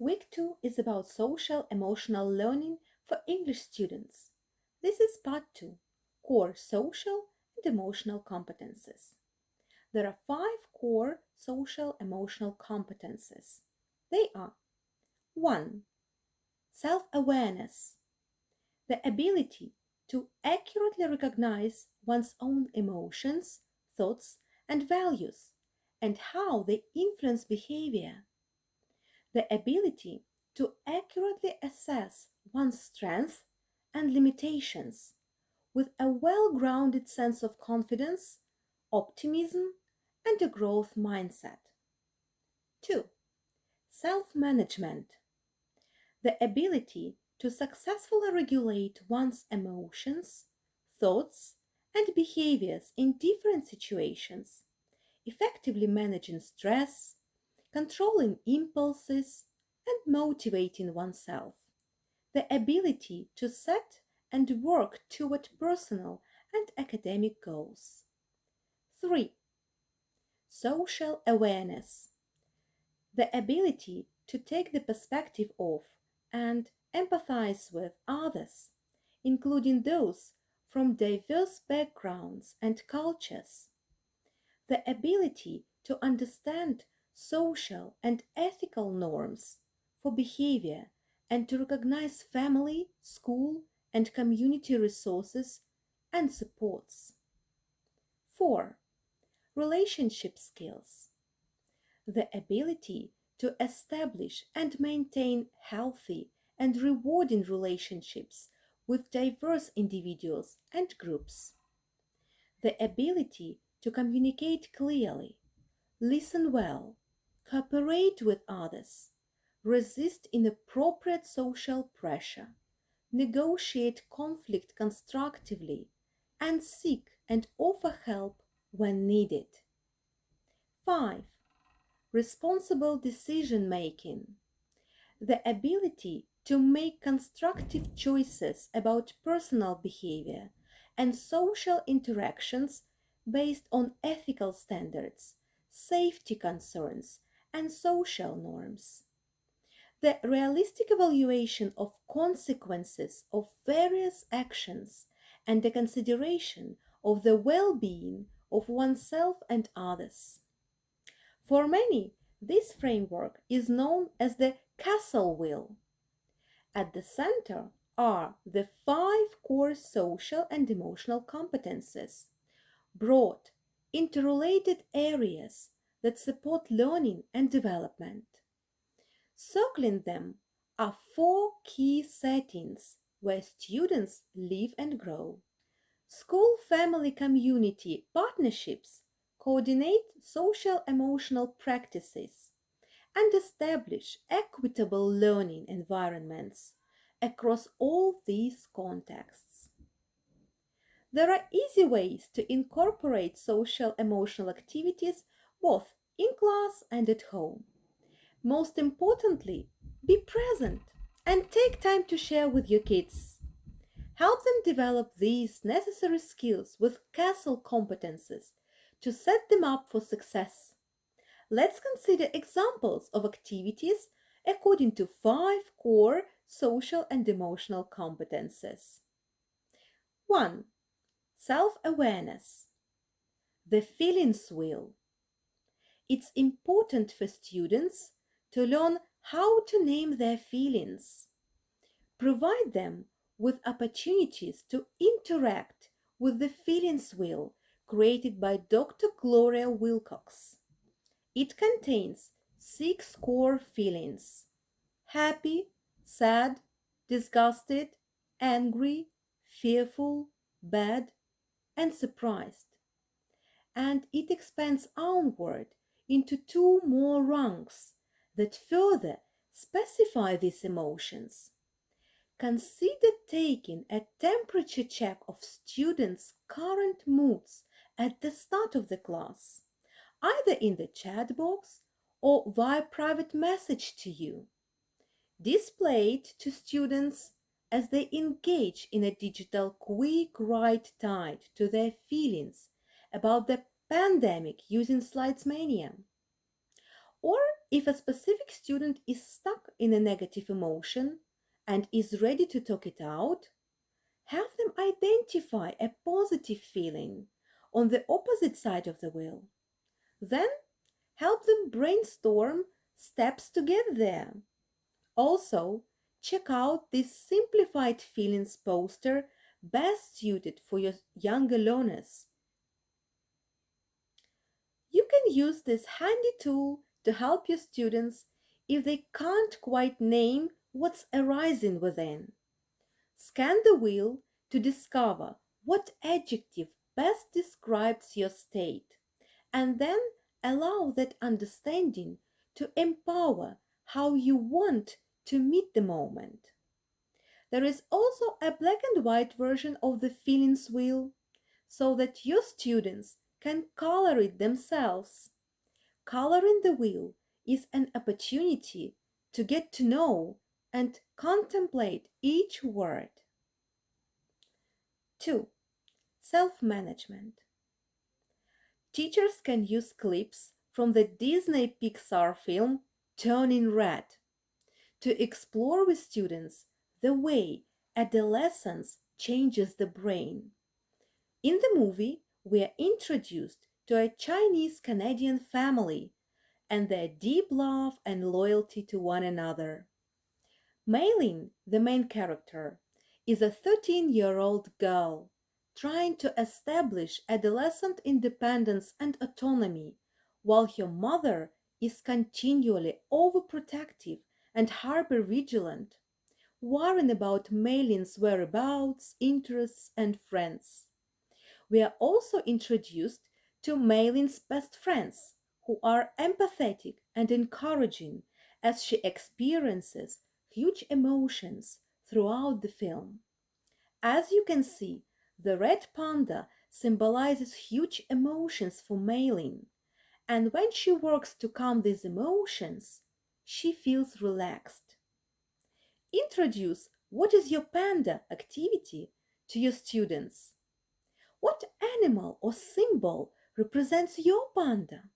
Week 2 is about social emotional learning for English students. This is part 2, core social and emotional competences. There are 5 core social emotional competences. They are 1. Self-awareness, the ability to accurately recognize one's own emotions, thoughts, and values, and how they influence behavior. The ability to accurately assess one's strengths and limitations with a well-grounded sense of confidence, optimism, and a growth mindset. 2. Self-management, the ability to successfully regulate one's emotions, thoughts, and behaviors in different situations, effectively managing stress, controlling impulses, and motivating oneself. The ability to set and work toward personal and academic goals. 3. Social awareness, the ability to take the perspective of and empathize with others, including those from diverse backgrounds and cultures. The ability to understand social and ethical norms for behavior and to recognize family, school, and community resources and supports. 4. Relationship skills, the ability to establish and maintain healthy and rewarding relationships with diverse individuals and groups. The ability to communicate clearly, listen well, cooperate with others, resist inappropriate social pressure, negotiate conflict constructively, and seek and offer help when needed. 5. Responsible decision making, the ability to make constructive choices about personal behavior and social interactions based on ethical standards, safety concerns, and social norms. The realistic evaluation of consequences of various actions and the consideration of the well-being of oneself and others. For many, this framework is known as the castle wheel. At the center are the 5 core social and emotional competences, broad, interrelated areas that support learning and development. Circling them are 4 key settings where students live and grow. School family community partnerships coordinate social emotional practices and establish equitable learning environments across all these contexts. There are easy ways to incorporate social emotional activities both in class and at home. Most importantly, be present and take time to share with your kids. Help them develop these necessary skills with castle competences to set them up for success. Let's consider examples of activities according to 5 core social and emotional competences. 1. Self-awareness. The feelings wheel. It's important for students to learn how to name their feelings. Provide them with opportunities to interact with the feelings wheel created by Dr. Gloria Wilcox. It contains 6 core feelings: happy, sad, disgusted, angry, fearful, bad, and surprised. And it expands onward into 2 more rungs that further specify these emotions. Consider taking a temperature check of students' current moods at the start of the class, either in the chat box or via private message to you. Display it to students as they engage in a digital quick write tied to their feelings about the pandemic using Slides Mania. Or if a specific student is stuck in a negative emotion and is ready to talk it out, have them identify a positive feeling on the opposite side of the wheel. Then help them brainstorm steps to get there. Also, check out this simplified feelings poster best suited for your younger learners. You can use this handy tool to help your students if they can't quite name what's arising within. Scan the wheel to discover what adjective best describes your state, and then allow that understanding to empower how you want to meet the moment. There is also a black and white version of the feelings wheel so that your students can color it themselves. Coloring the wheel is an opportunity to get to know and contemplate each word. 2. Self-management. Teachers can use clips from the Disney Pixar film Turning Red to explore with students the way adolescence changes the brain. In the movie, we are introduced to a Chinese Canadian family and their deep love and loyalty to one another. Mei-Lin, the main character, is a 13-year-old girl trying to establish adolescent independence and autonomy, while her mother is continually overprotective and hyper-vigilant, worrying about Mei-Lin's whereabouts, interests, and friends. We are also introduced to Mei-Lin's best friends, who are empathetic and encouraging as she experiences huge emotions throughout the film. As you can see, the red panda symbolizes huge emotions for Mei-Lin, and when she works to calm these emotions, she feels relaxed. Introduce "What is your panda?" activity to your students. What animal or symbol represents your panda?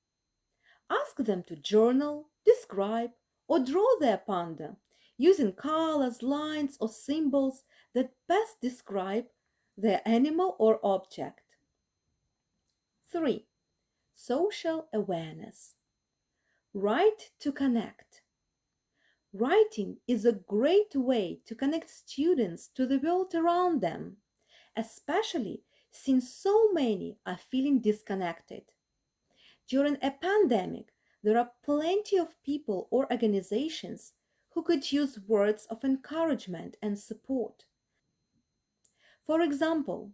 Ask them to journal, describe, or draw their panda using colors, lines, or symbols that best describe their animal or object. 3. Social awareness. Write to connect. Writing is a great way to connect students to the world around them, especially since so many are feeling disconnected. During a pandemic, there are plenty of people or organizations who could use words of encouragement and support. For example,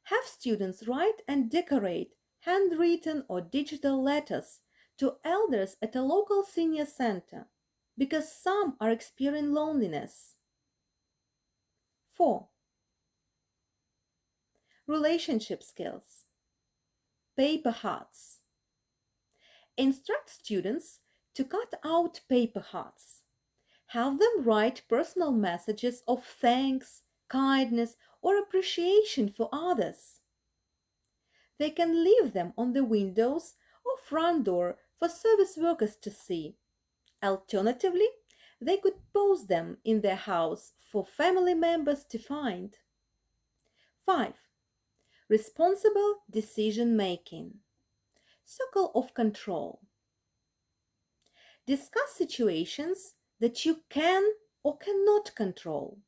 have students write and decorate handwritten or digital letters to elders at a local senior center because some are experiencing loneliness. 4. Relationship skills. Paper hearts. Instruct students to cut out paper hearts. Have them write personal messages of thanks, kindness, or appreciation for others. They can leave them on the windows or front door for service workers to see. Alternatively, they could post them in their house for family members to find. 5. Responsible decision making. Circle of control. Discuss situations that you can or cannot control.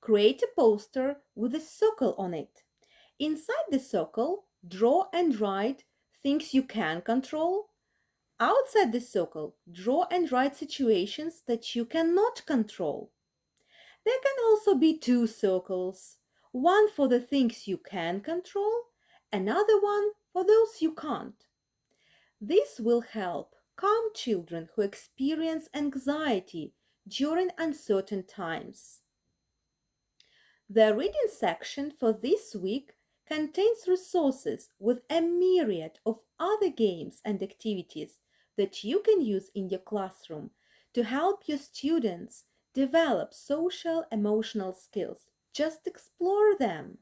Create a poster with a circle on it. Inside the circle, draw and write things you can control. Outside the circle, draw and write situations that you cannot control. There can also be two circles, one for the things you can control, another one for those you can't. This will help calm children who experience anxiety during uncertain times. The reading section for this week contains resources with a myriad of other games and activities that you can use in your classroom to help your students develop social emotional skills. Just explore them.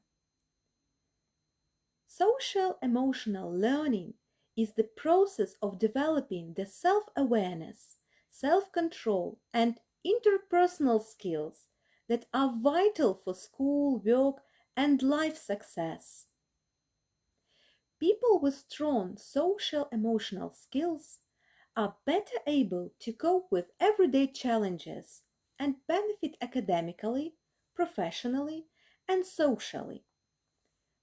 Social emotional learning is the process of developing the self-awareness, self-control, and interpersonal skills that are vital for school, work, and life success. People with strong social emotional skills are better able to cope with everyday challenges and benefit academically, professionally, and socially.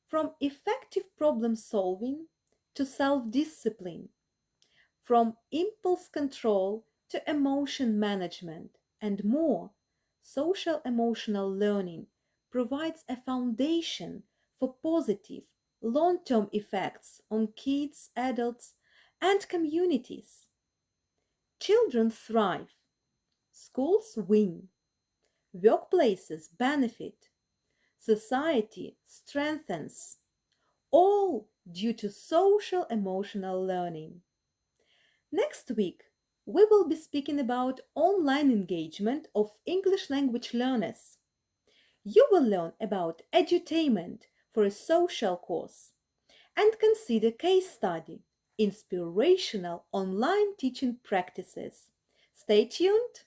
From effective problem solving to self discipline, from impulse control to emotion management, and more, social emotional learning provides a foundation for positive, long term effects on kids, adults, and communities. Children thrive, schools win, workplaces benefit, society strengthens, all due to social emotional learning. Next week, we will be speaking about online engagement of English language learners. You will learn about edutainment for a social course and consider case study, inspirational online teaching practices. Stay tuned.